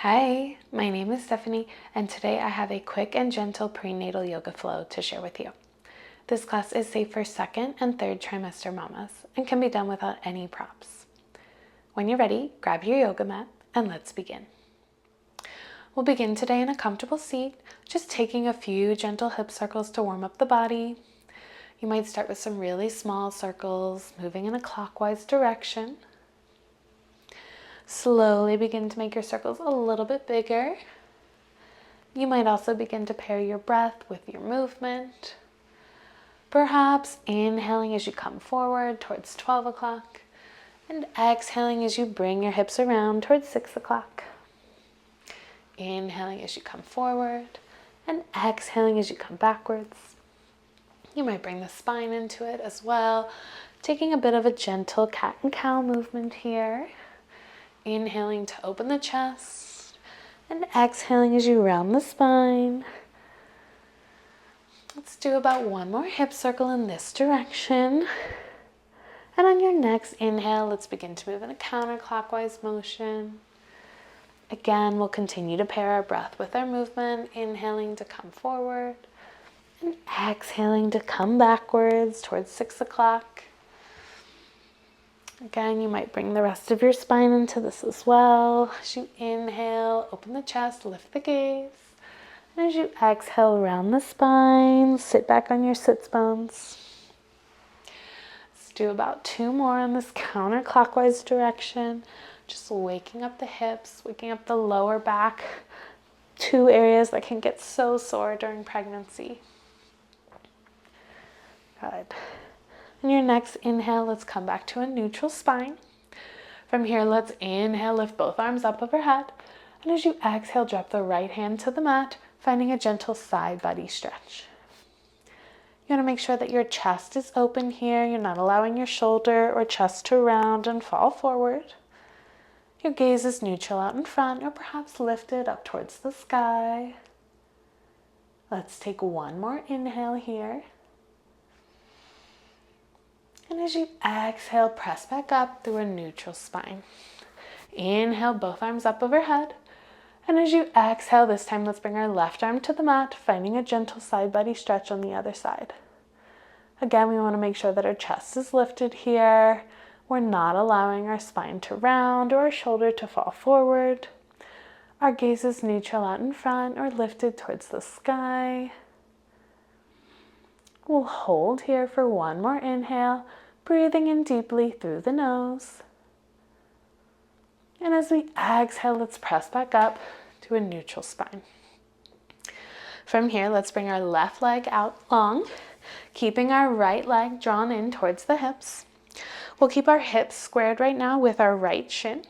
Hi, my name is Stephanie, and today I have a quick and gentle prenatal yoga flow to share with you. This class is safe for second and third trimester mamas and can be done without any props. When you're ready, grab your yoga mat and let's begin. We'll begin today in a comfortable seat, just taking a few gentle hip circles to warm up the body. You might start with some really small circles, moving in a clockwise direction. Slowly begin to make your circles a little bit bigger. You might also begin to pair your breath with your movement. Perhaps inhaling as you come forward towards 12 o'clock and exhaling as you bring your hips around towards 6 o'clock. Inhaling as you come forward and exhaling as you come backwards. You might bring the spine into it as well, taking a bit of a gentle cat and cow movement here. Inhaling to open the chest and exhaling as you round the spine. Let's do about one more hip circle in this direction. And on your next inhale, let's begin to move in a counterclockwise motion. Again, we'll continue to pair our breath with our movement, inhaling to come forward and exhaling to come backwards towards 6 o'clock. Again, you might bring the rest of your spine into this as well. As you inhale, open the chest, lift the gaze. And as you exhale, round the spine, sit back on your sits bones. Let's do about two more in this counterclockwise direction. Just waking up the hips, waking up the lower back, two areas that can get so sore during pregnancy. Good. On your next inhale, let's come back to a neutral spine. From here, let's inhale, lift both arms up overhead. And as you exhale, drop the right hand to the mat, finding a gentle side body stretch. You want to make sure that your chest is open here. You're not allowing your shoulder or chest to round and fall forward. Your gaze is neutral out in front or perhaps lifted up towards the sky. Let's take one more inhale here. And as you exhale, press back up through a neutral spine. Inhale, both arms up overhead. And as you exhale, this time let's bring our left arm to the mat, finding a gentle side body stretch on the other side. Again, we want to make sure that our chest is lifted here. We're not allowing our spine to round or our shoulder to fall forward. Our gaze is neutral out in front or lifted towards the sky. We'll hold here for one more inhale, breathing in deeply through the nose. And as we exhale, let's press back up to a neutral spine. From here, let's bring our left leg out long, keeping our right leg drawn in towards the hips. We'll keep our hips squared right now with our right shin.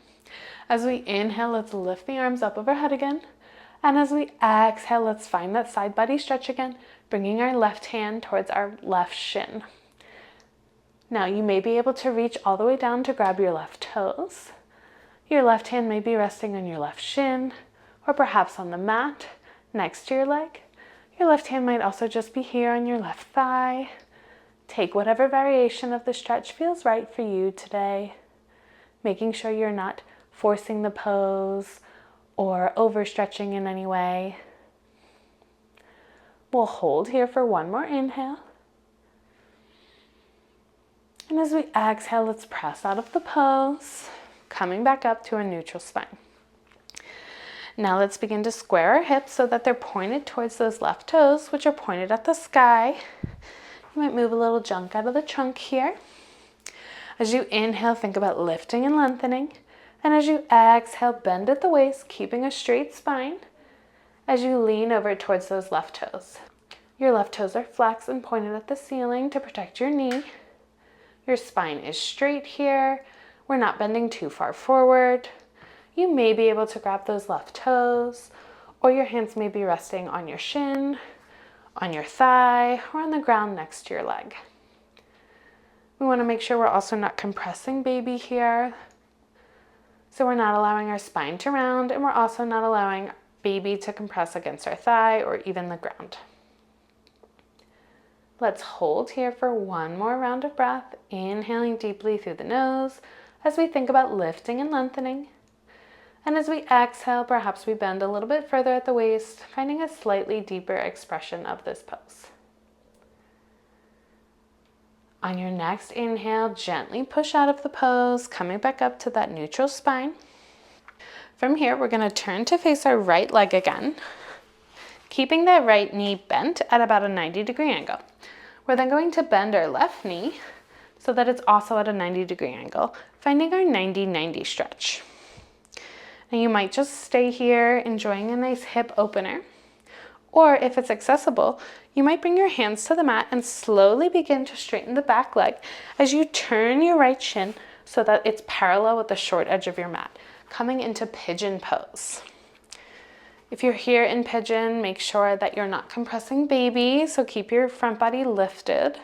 As we inhale, let's lift the arms up overhead again. And as we exhale, let's find that side body stretch again, bringing our left hand towards our left shin. Now you may be able to reach all the way down to grab your left toes. Your left hand may be resting on your left shin or perhaps on the mat next to your leg. Your left hand might also just be here on your left thigh. Take whatever variation of the stretch feels right for you today, making sure you're not forcing the pose or overstretching in any way. We'll hold here for one more inhale. And as we exhale, let's press out of the pose, coming back up to a neutral spine. Now let's begin to square our hips so that they're pointed towards those left toes, which are pointed at the sky. You might move a little junk out of the trunk here. As you inhale, think about lifting and lengthening. And as you exhale, bend at the waist, keeping a straight spine as you lean over towards those left toes. Your left toes are flexed and pointed at the ceiling to protect your knee. Your spine is straight here. We're not bending too far forward. You may be able to grab those left toes, or your hands may be resting on your shin, on your thigh, or on the ground next to your leg. We want to make sure we're also not compressing baby here. So we're not allowing our spine to round, and we're also not allowing baby to compress against our thigh or even the ground. Let's hold here for one more round of breath, inhaling deeply through the nose as we think about lifting and lengthening. And as we exhale, perhaps we bend a little bit further at the waist, finding a slightly deeper expression of this pose. On your next inhale, gently push out of the pose, coming back up to that neutral spine. From here, we're going to turn to face our right leg again, keeping that right knee bent at about a 90-degree angle. We're then going to bend our left knee so that it's also at a 90-degree angle, finding our 90-90 stretch. Now you might just stay here enjoying a nice hip opener, or if it's accessible, you might bring your hands to the mat and slowly begin to straighten the back leg as you turn your right shin so that it's parallel with the short edge of your mat, coming into pigeon pose. If you're here in pigeon, make sure that you're not compressing baby, so keep your front body lifted.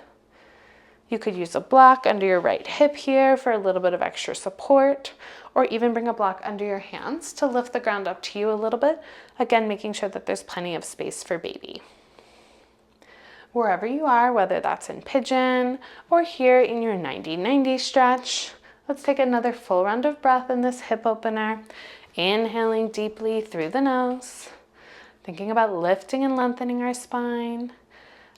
You could use a block under your right hip here for a little bit of extra support, or even bring a block under your hands to lift the ground up to you a little bit, again making sure that there's plenty of space for baby. Wherever you are, whether that's in pigeon or here in your 90-90 stretch, let's take another full round of breath in this hip opener, inhaling deeply through the nose, thinking about lifting and lengthening our spine.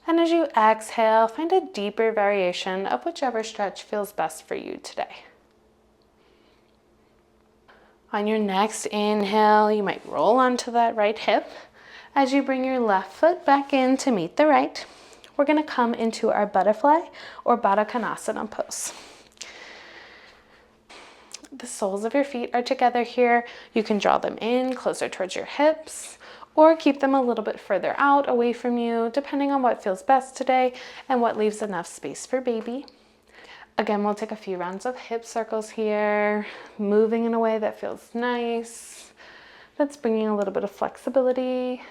And as you exhale, find a deeper variation of whichever stretch feels best for you today. On your next inhale, you might roll onto that right hip. As you bring your left foot back in to meet the right, we're going to come into our butterfly or Baddha Konasana pose. The soles of your feet are together here. You can draw them in closer towards your hips, or keep them a little bit further out away from you, depending on what feels best today and what leaves enough space for baby. Again, we'll take a few rounds of hip circles here, moving in a way that feels nice. That's bringing a little bit of flexibility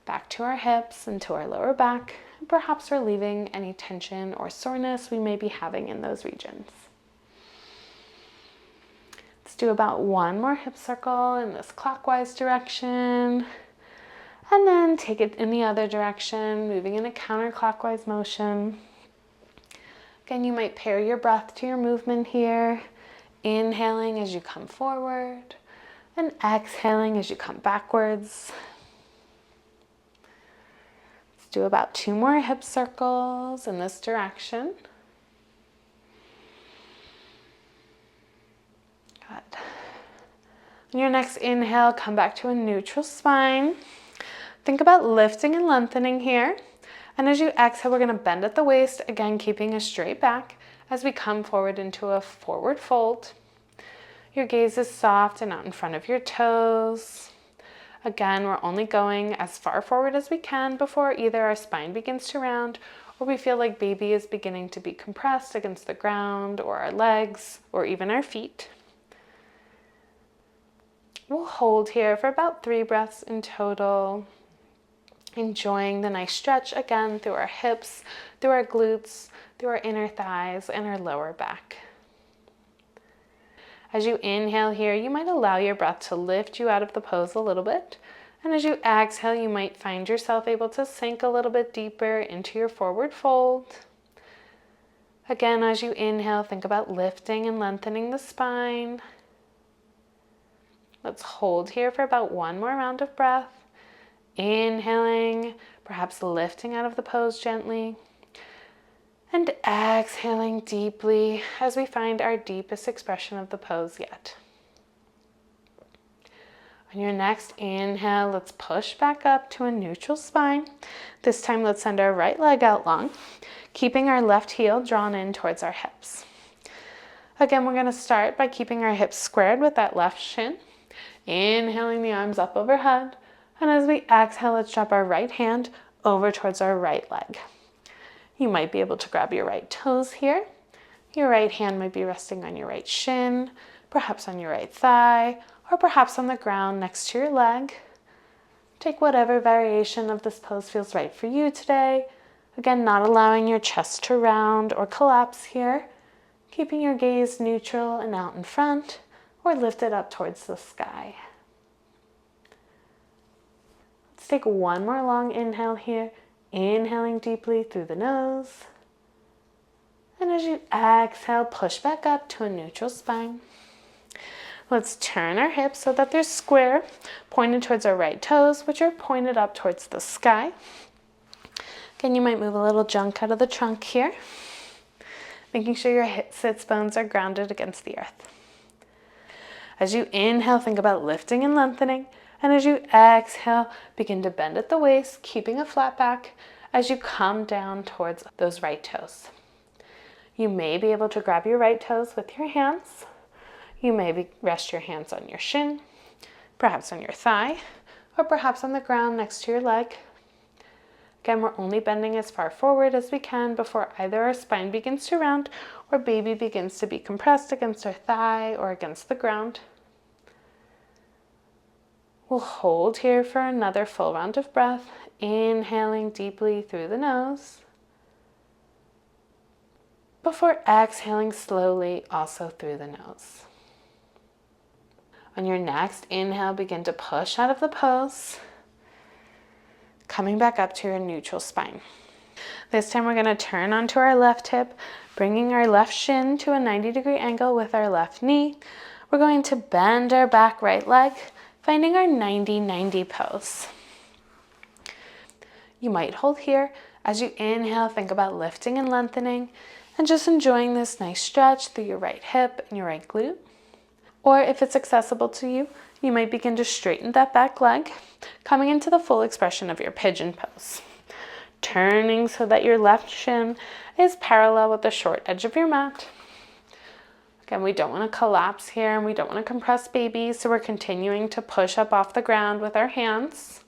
back to our hips and to our lower back, and perhaps relieving any tension or soreness we may be having in those regions. Let's do about one more hip circle in this clockwise direction. And then take it in the other direction, moving in a counterclockwise motion. Again, you might pair your breath to your movement here, inhaling as you come forward and exhaling as you come backwards. Let's do about 2 more hip circles in this direction. Good. On your next inhale, come back to a neutral spine. Think about lifting and lengthening here. And as you exhale, we're going to bend at the waist, again keeping a straight back as we come forward into a forward fold. Your gaze is soft and out in front of your toes. Again, we're only going as far forward as we can before either our spine begins to round or we feel like baby is beginning to be compressed against the ground or our legs or even our feet. We'll hold here for about 3 breaths in total. Enjoying the nice stretch again through our hips, through our glutes, through our inner thighs, and our lower back. As you inhale here, you might allow your breath to lift you out of the pose a little bit. And as you exhale, you might find yourself able to sink a little bit deeper into your forward fold. Again, as you inhale, think about lifting and lengthening the spine. Let's hold here for about 1 more round of breath. Inhaling, perhaps lifting out of the pose gently, and exhaling deeply as we find our deepest expression of the pose yet. On your next inhale, let's push back up to a neutral spine. This time, let's send our right leg out long, keeping our left heel drawn in towards our hips. Again, we're going to start by keeping our hips squared with that left shin, inhaling the arms up overhead. And as we exhale, let's drop our right hand over towards our right leg. You might be able to grab your right toes here. Your right hand might be resting on your right shin, perhaps on your right thigh, or perhaps on the ground next to your leg. Take whatever variation of this pose feels right for you today. Again, not allowing your chest to round or collapse here. Keeping your gaze neutral and out in front, or lifted up towards the sky. Let's take 1 more long inhale here, inhaling deeply through the nose. And as you exhale, push back up to a neutral spine. Let's turn our hips so that they're square, pointed towards our right toes, which are pointed up towards the sky. Again, you might move a little junk out of the trunk here, making sure your sits bones are grounded against the earth. As you inhale, think about lifting and lengthening. And as you exhale, begin to bend at the waist, keeping a flat back as you come down towards those right toes. You may be able to grab your right toes with your hands. You may rest your hands on your shin, perhaps on your thigh, or perhaps on the ground next to your leg. Again, we're only bending as far forward as we can before either our spine begins to round or baby begins to be compressed against our thigh or against the ground. We'll hold here for another full round of breath, inhaling deeply through the nose, before exhaling slowly also through the nose. On your next inhale, begin to push out of the pose, coming back up to your neutral spine. This time we're going to turn onto our left hip, bringing our left shin to a 90-degree angle with our left knee. We're going to bend our back right leg, finding our 90-90 pose. You might hold here. As you inhale, think about lifting and lengthening and just enjoying this nice stretch through your right hip and your right glute. Or if it's accessible to you, you might begin to straighten that back leg, coming into the full expression of your pigeon pose. Turning so that your left shin is parallel with the short edge of your mat. Again, we don't want to collapse here and we don't want to compress baby, so we're continuing to push up off the ground with our hands.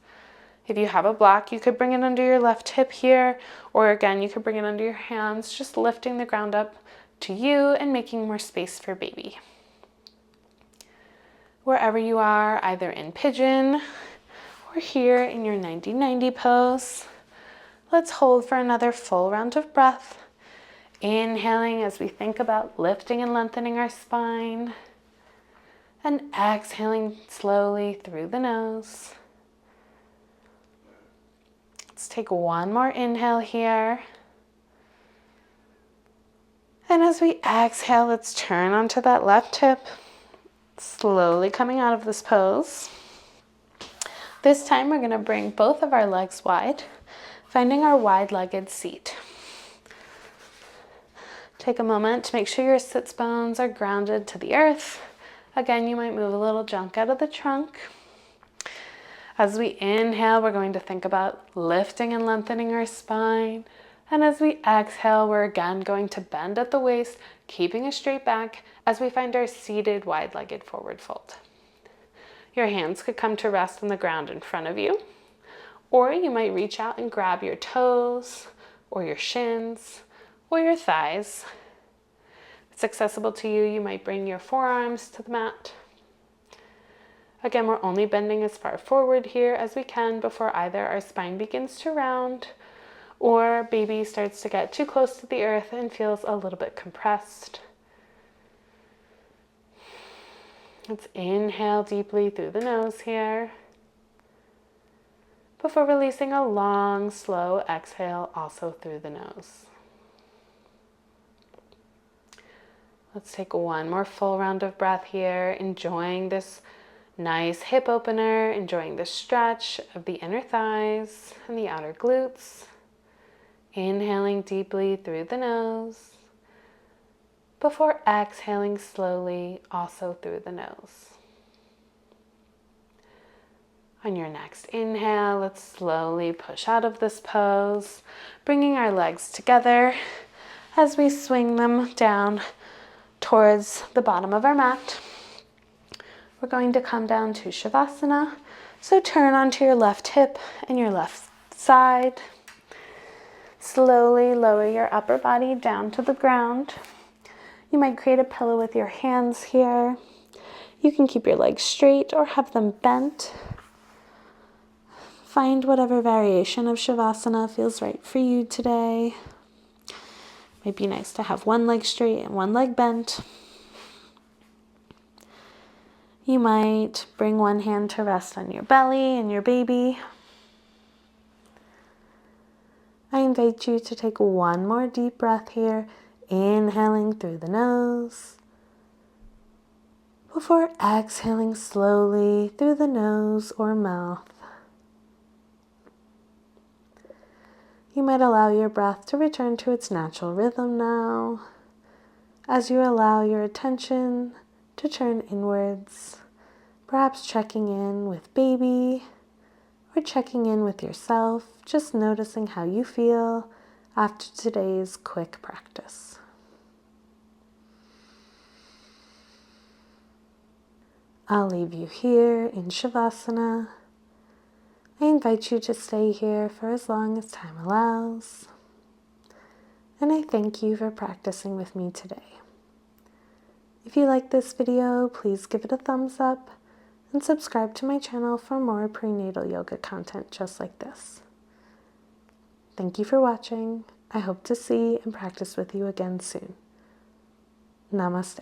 If you have a block, you could bring it under your left hip here, or again, you could bring it under your hands, just lifting the ground up to you and making more space for baby. Wherever you are, either in pigeon or here in your 90-90 pose, let's hold for another full round of breath. Inhaling as we think about lifting and lengthening our spine, and exhaling slowly through the nose. Let's take one more inhale here. And as we exhale, let's turn onto that left hip, slowly coming out of this pose. This time we're going to bring both of our legs wide, finding our wide-legged seat. Take a moment to make sure your sits bones are grounded to the earth. Again, you might move a little junk out of the trunk. As we inhale, we're going to think about lifting and lengthening our spine. And as we exhale, we're again going to bend at the waist, keeping a straight back as we find our seated wide-legged forward fold. Your hands could come to rest on the ground in front of you, or you might reach out and grab your toes or your shins or your thighs. If it's accessible to you, you might bring your forearms to the mat. Again, we're only bending as far forward here as we can before either our spine begins to round or baby starts to get too close to the earth and feels a little bit compressed. Let's inhale deeply through the nose here before releasing a long, slow exhale also through the nose. Let's take one more full round of breath here, enjoying this nice hip opener, enjoying the stretch of the inner thighs and the outer glutes. Inhaling deeply through the nose before exhaling slowly also through the nose. On your next inhale, let's slowly push out of this pose, bringing our legs together as we swing them down towards the bottom of our mat. We're going to come down to Shavasana. So turn onto your left hip and your left side. Slowly lower your upper body down to the ground. You might create a pillow with your hands here. You can keep your legs straight or have them bent. Find whatever variation of Shavasana feels right for you today. Might be nice to have one leg straight and one leg bent. You might bring one hand to rest on your belly and your baby. I invite you to take one more deep breath here, inhaling through the nose before exhaling slowly through the nose or mouth. You might allow your breath to return to its natural rhythm now, as you allow your attention to turn inwards, perhaps checking in with baby or checking in with yourself, just noticing how you feel after today's quick practice. I'll leave you here in Shavasana. I invite you to stay here for as long as time allows. And I thank you for practicing with me today. If you like this video, please give it a thumbs up and subscribe to my channel for more prenatal yoga content just like this. Thank you for watching. I hope to see and practice with you again soon. Namaste.